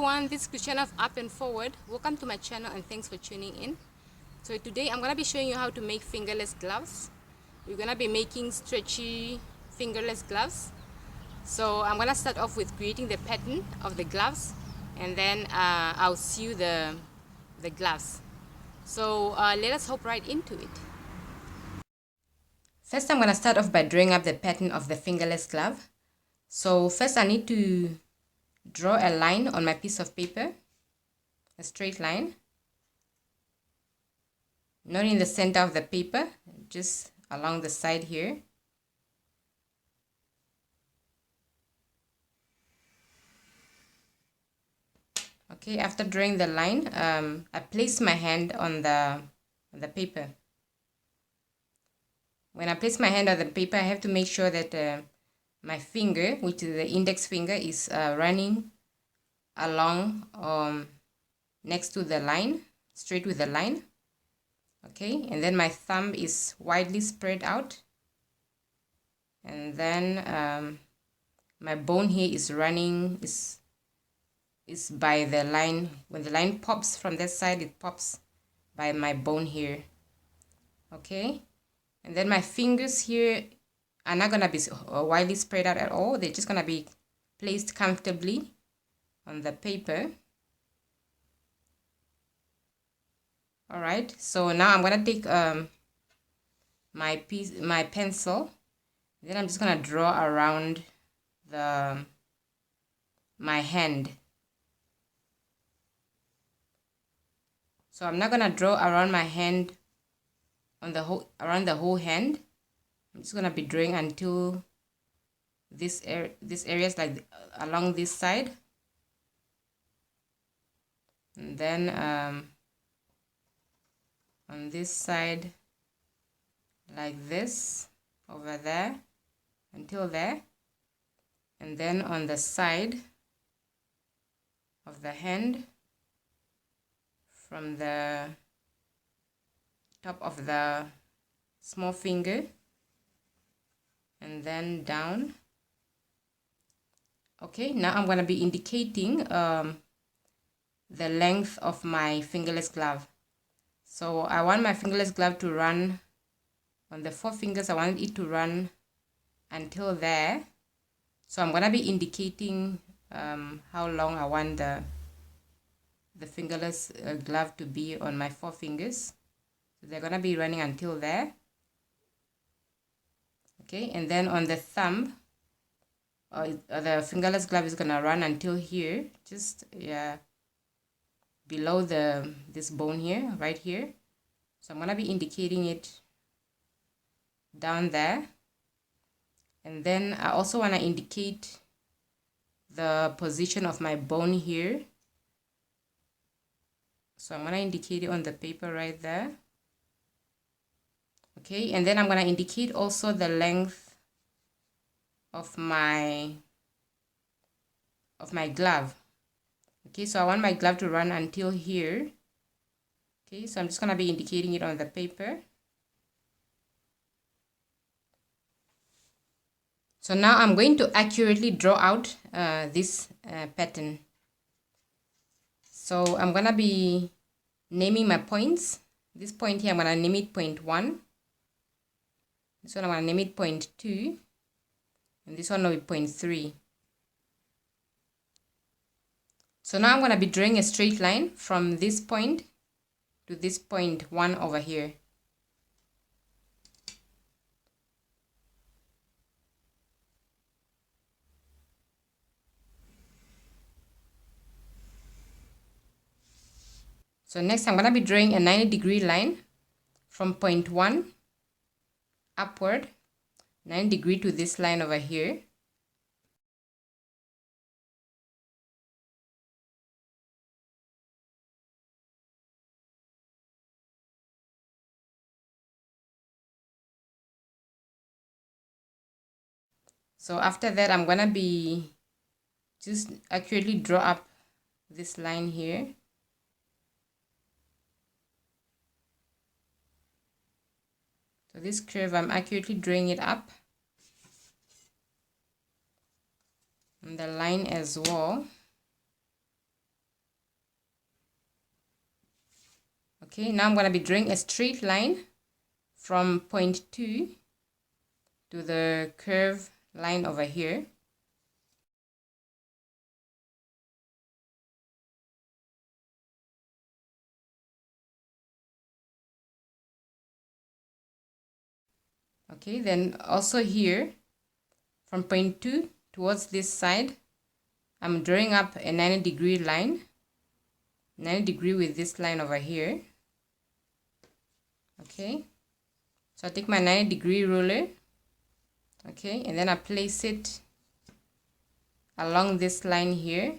everyone, this is Christiana of Up and Forward. Welcome to my channel and thanks for tuning in. So today I'm going to be showing you how to make fingerless gloves. We're going to be making stretchy fingerless gloves. So I'm going to start off with creating the pattern of the gloves, and then I'll sew the gloves. So let us hop right into it. First I'm going to start off by drawing up the pattern of the fingerless glove. So first I need to draw a line on my piece of paper, a straight line, not in the center of the paper, just along the side here. Okay, after drawing the line, I place my hand on the paper. When I place my hand on the paper, I have to make sure that my finger, which is the index finger, is running along next to the line, straight with the line. Okay, and then my thumb is widely spread out, and then my bone here is running, is by the line. When the line pops from that side, it pops by my bone here. Okay, and then my fingers here are not gonna be widely spread out at all. They're just gonna be placed comfortably on the paper. All right, so now I'm gonna take my pencil, then I'm just gonna draw around my hand. So I'm not gonna draw around my hand around the whole hand. I'm just gonna be drawing until this area is like along this side, and then on this side like this over there until there, and then on the side of the hand from the top of the small finger and then down. Okay, now I'm going to be indicating the length of my fingerless glove. So I want my fingerless glove to run on the 4 fingers. I want it to run until there. So I'm going to be indicating how long I want the fingerless glove to be on my 4 fingers. So they're going to be running until there. Okay, and then on the thumb, the fingerless glove is going to run until here, just below this bone here, right here. So I'm going to be indicating it down there. And then I also want to indicate the position of my bone here. So I'm going to indicate it on the paper right there. Okay, and then I'm going to indicate also the length of my glove. Okay, so I want my glove to run until here. Okay, so I'm just going to be indicating it on the paper. So now I'm going to accurately draw out this pattern. So I'm going to be naming my points. This point here, I'm going to name it point 1. This one I'm going to name it point 2. And this one will be point 3. So now I'm going to be drawing a straight line from this point to this point 1 over here. So next I'm going to be drawing a 90-degree line from point 1 upward, 90 degree to this line over here. So after that, I'm going to be just accurately draw up this line here. So this curve, I'm accurately drawing it up. And the line as well. Okay, now I'm going to be drawing a straight line from point 2 to the curve line over here. Okay, then also here from point 2 towards this side, I'm drawing up a 90-degree line, 90-degree with this line over here. Okay, so I take my 90-degree ruler, okay, and then I place it along this line here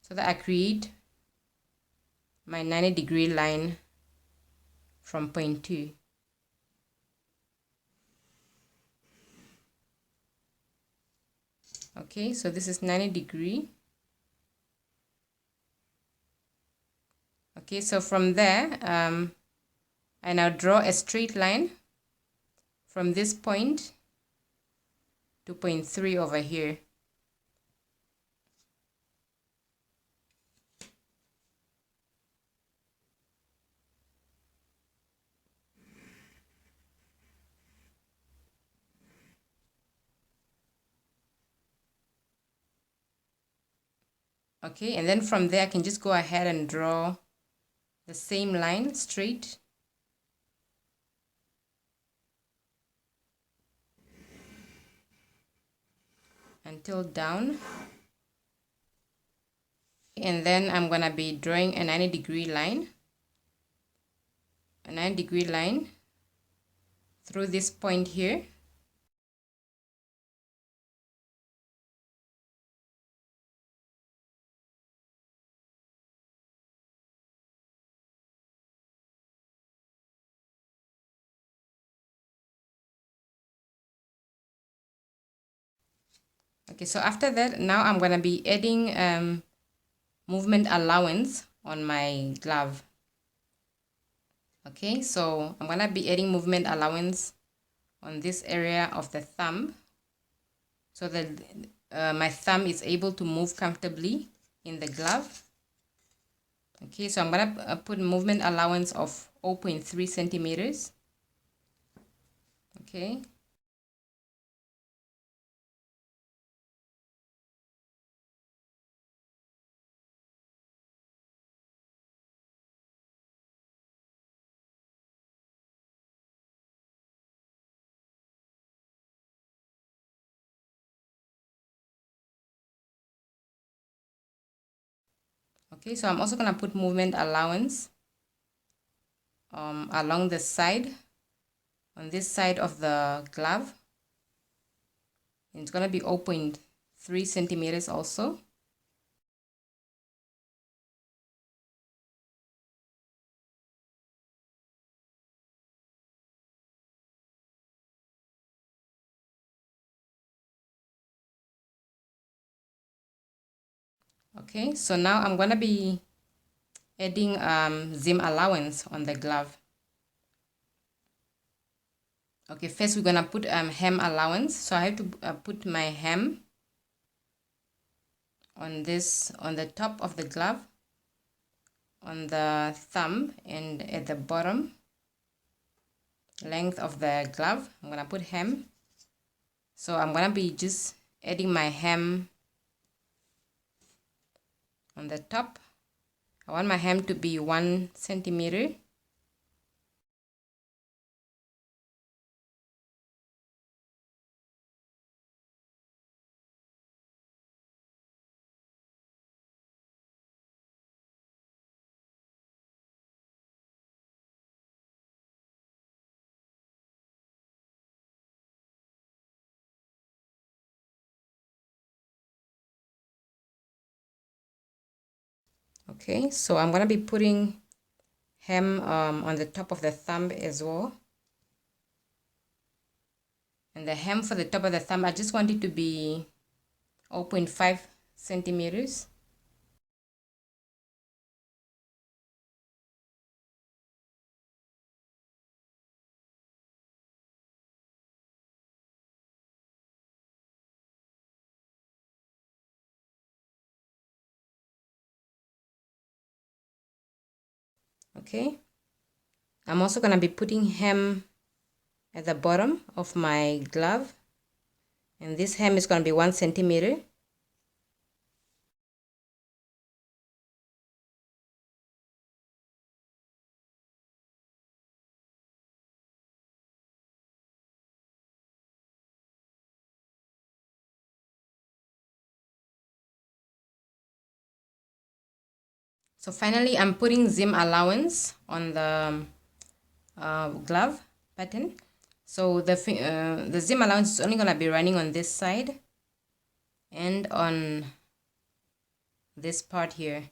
so that I create my 90-degree line from point 2. Okay, so this is 90-degree. Okay, so from there, I now draw a straight line from this point to point 3 over here. Okay, and then from there I can just go ahead and draw the same line straight until down, and then I'm gonna be drawing a 90-degree line, through this point here. Okay, so after that, now I'm gonna be adding movement allowance on my glove. Okay, so I'm gonna be adding movement allowance on this area of the thumb so that my thumb is able to move comfortably in the glove. Okay, so I'm gonna put movement allowance of 0.3 centimeters. Okay. Okay, so I'm also gonna put movement allowance along the side, on this side of the glove. And it's gonna be 0.3 centimeters also. Okay, so now I'm gonna be adding zim allowance on the glove. Okay, first we're gonna put hem allowance. So I have to put my hem on the top of the glove, on the thumb, and at the bottom length of the glove. I'm gonna put hem. So I'm gonna be just adding my hem on the top. I want my hem to be 1 centimeter. Okay, so I'm gonna be putting hem on the top of the thumb as well. And the hem for the top of the thumb, I just want it to be 0.5 centimeters. Okay, I'm also going to be putting hem at the bottom of my glove, and this hem is going to be 1 centimeter. So finally, I'm putting zim allowance on the glove pattern. So the zim allowance is only going to be running on this side and on this part here.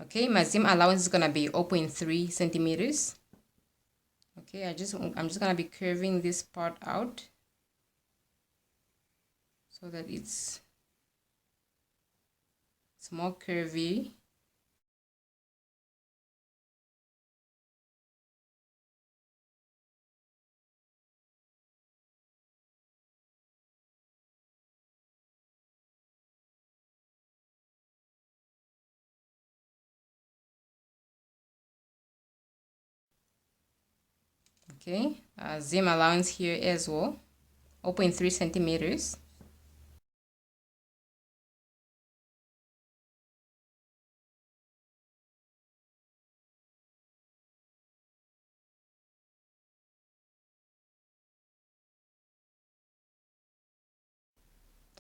Okay, my zim allowance is going to be 0.3 centimeters. Okay, I'm just going to be curving this part out so that it's more curvy. Okay, zim allowance here as well, 0.3 centimeters.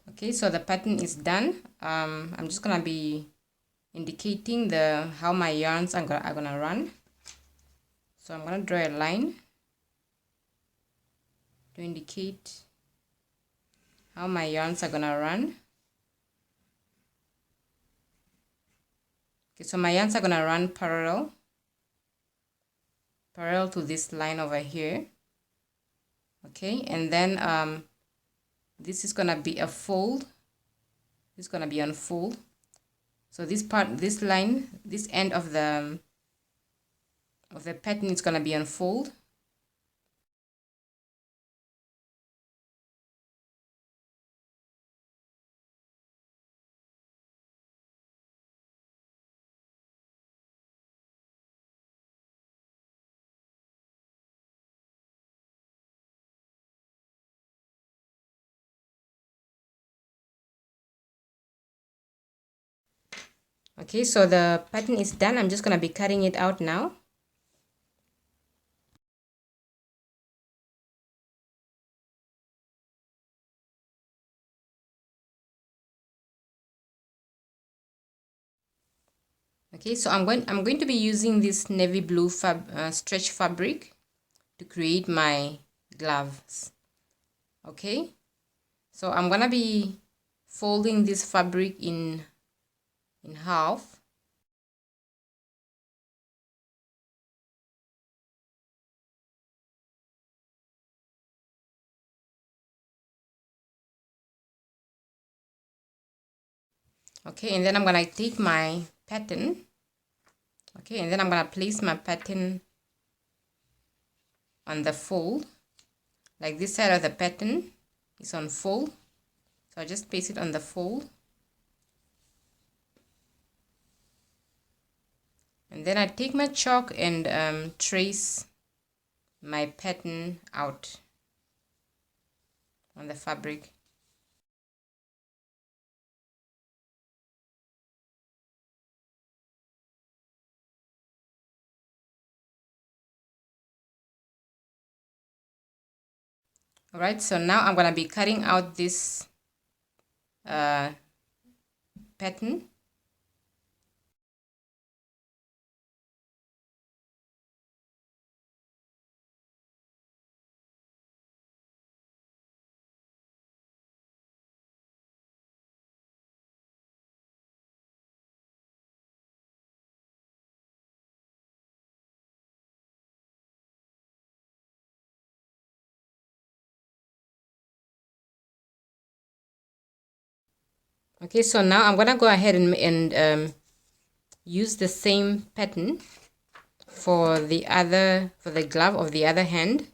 Okay, so the pattern is done. I'm just gonna be indicating how my yarns are gonna run. So I'm gonna draw a line to indicate how my yarns are gonna run. Okay, so my yarns are gonna run parallel to this line over here. Okay, and then this is gonna be a fold. This is gonna be on fold. So this line, this end of the pattern is gonna be on fold. Okay, so the pattern is done. I'm just gonna be cutting it out now. Okay, so I'm going to be using this navy blue stretch fabric to create my gloves. Okay, so I'm gonna be folding this fabric in half. Okay, and then I'm gonna take my pattern. Okay, and then I'm gonna place my pattern on the fold. Like this side of the pattern is on fold, so I just place it on the fold. And then I take my chalk and trace my pattern out on the fabric. Alright, so now I'm going to be cutting out this pattern. Okay, so now I'm going to go ahead and use the same pattern for the glove of the other hand.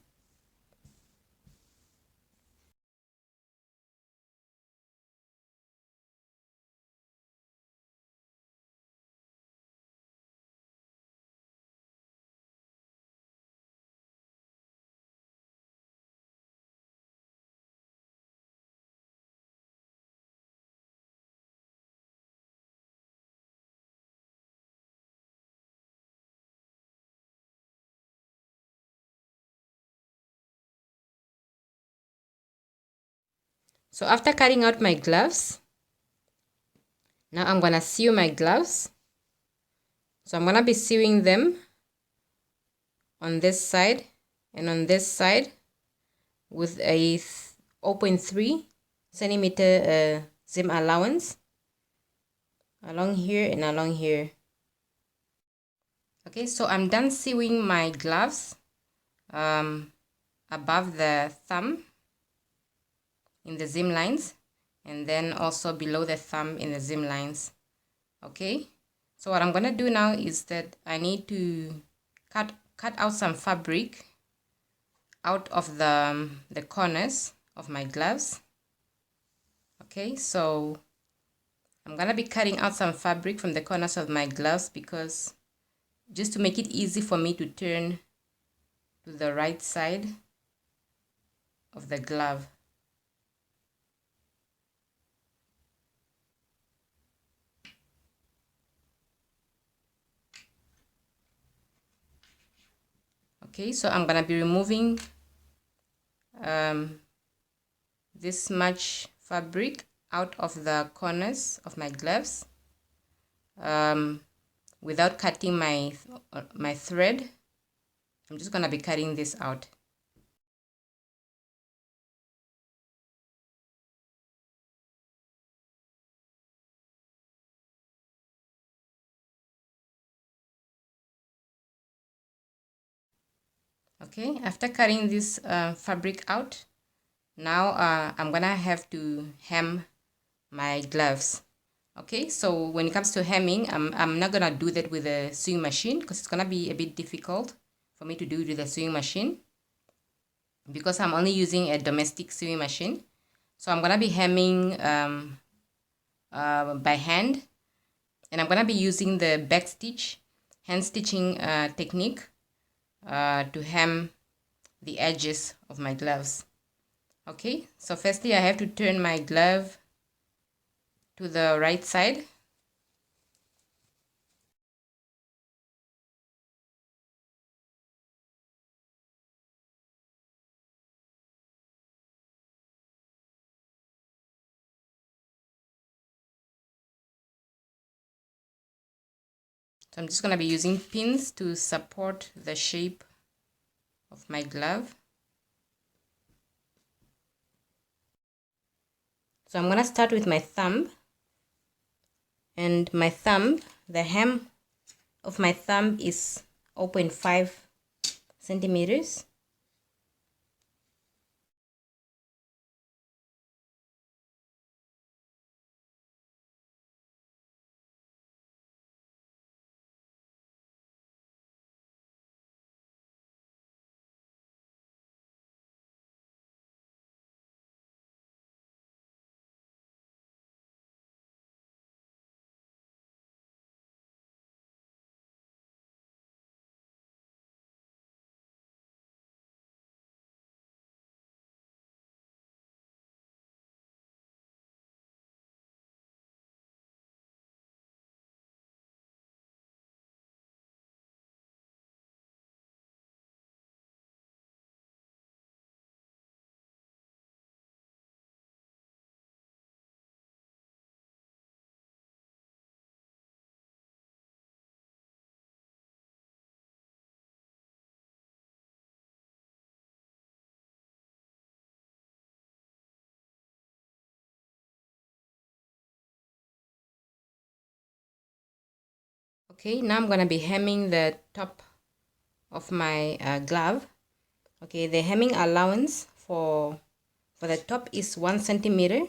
So after cutting out my gloves, now I'm gonna sew my gloves. So I'm gonna be sewing them on this side and on this side with a 0.3 centimeter seam allowance along here and along here. Okay, so I'm done sewing my gloves above the thumb in the seam lines, and then also below the thumb in the seam lines. Okay, so what I'm gonna do now is that I need to cut out some fabric out of the corners of my gloves. Okay, so I'm gonna be cutting out some fabric from the corners of my gloves because just to make it easy for me to turn to the right side of the glove. Okay, so I'm gonna be removing this much fabric out of the corners of my gloves without cutting my thread. I'm just gonna be cutting this out. Okay, after cutting this fabric out, now I'm gonna have to hem my gloves. Okay, so when it comes to hemming, I'm not gonna do that with a sewing machine because it's gonna be a bit difficult for me to do it with a sewing machine because I'm only using a domestic sewing machine. So I'm gonna be hemming by hand, and I'm gonna be using the back stitch hand stitching technique to hem the edges of my gloves. Okay, so firstly I have to turn my glove to the right side. So I'm just going to be using pins to support the shape of my glove. So I'm going to start with my thumb, and my thumb, the hem of my thumb is 0.5 centimeters. Okay, now I'm going to be hemming the top of my glove. Okay, the hemming allowance for the top is 1 centimeter.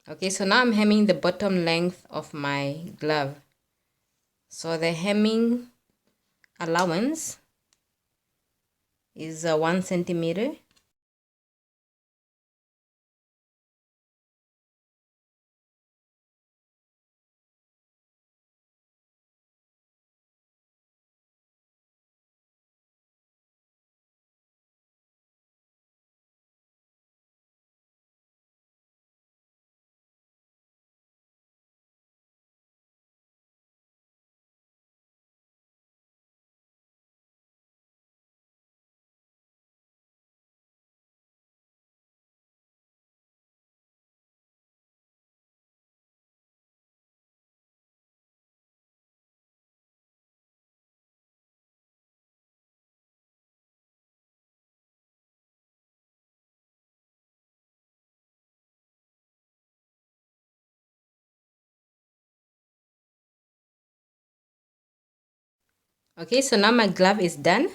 Okay, so now I'm hemming the bottom length of my glove. So the hemming allowance is 1 centimeter. Okay, so now my glove is done.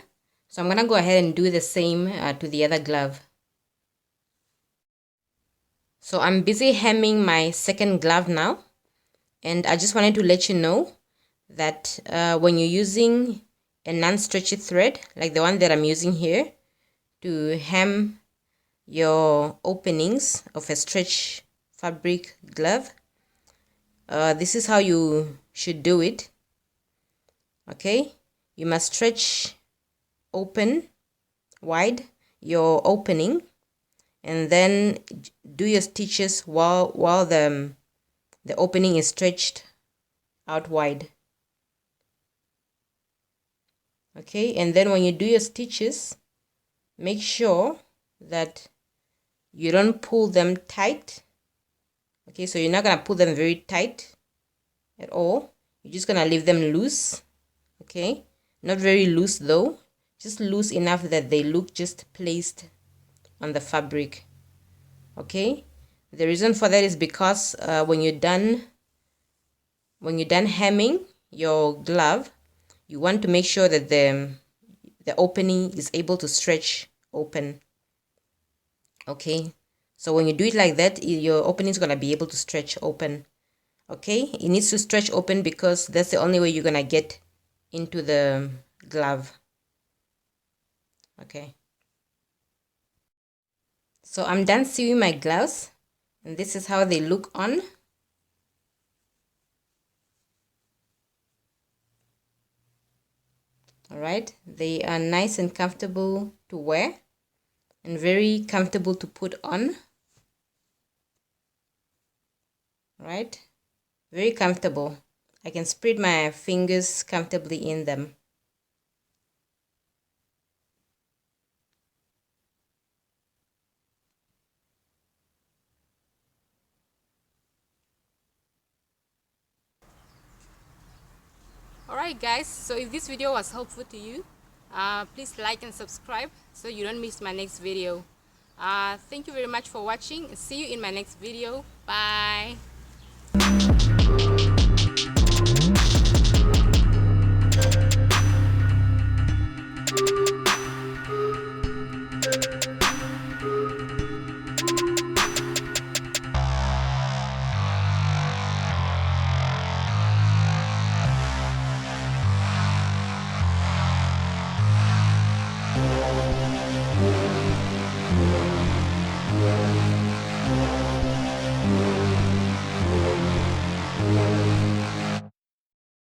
So I'm going to go ahead and do the same to the other glove. So I'm busy hemming my second glove now. And I just wanted to let you know that when you're using a non-stretchy thread, like the one that I'm using here, to hem your openings of a stretch fabric glove, this is how you should do it. Okay, you must stretch open wide your opening, and then do your stitches while the opening is stretched out wide. Okay, and then when you do your stitches, make sure that you don't pull them tight. Okay, so you're not gonna pull them very tight at all. You're just gonna leave them loose. Okay, not very loose though, just loose enough that they look just placed on the fabric. Okay, the reason for that is because when you're done hemming your glove, you want to make sure that the opening is able to stretch open. Okay, so when you do it like that, your opening is going to be able to stretch open. Okay, it needs to stretch open because that's the only way you're going to get into the glove. Okay, so I'm done sewing my gloves, and this is how they look on. All right, they are nice and comfortable to wear and very comfortable to put on. Right, very comfortable. I can spread my fingers comfortably in them. Alright guys, so if this video was helpful to you, please like and subscribe so you don't miss my next video. Thank you very much for watching. See you in my next video. Bye.